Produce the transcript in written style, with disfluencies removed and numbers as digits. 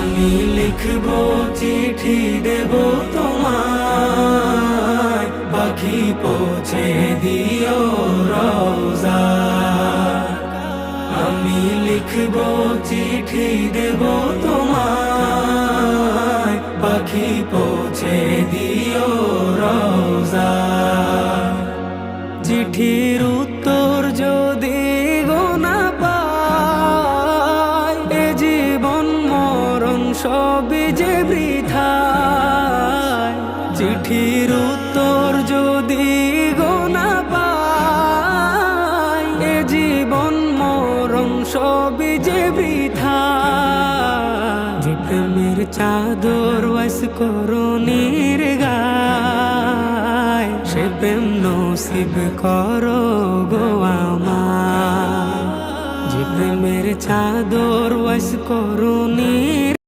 আমি লিখব চিঠি দেব তোমায়, পাখি পৌঁছে দিও রওজা। আমি লিখব চিঠি দেব তোমায়, পাখি পৌঁছে দিও রওজা। চিঠির উত্তর যদি গো না পাই, এ জীবন মরণ সবই যে বৃথায়। চিঠির উত্তর যদি গো না পাই, এ জীবন মরণ সবই যে বৃথায়। যে প্রেমের চাদর ওয়াস করুণীর গায়, সে প্রেম নসিব করো গো আমার। যে প্রেমের চাদর ওয়াস করুণীর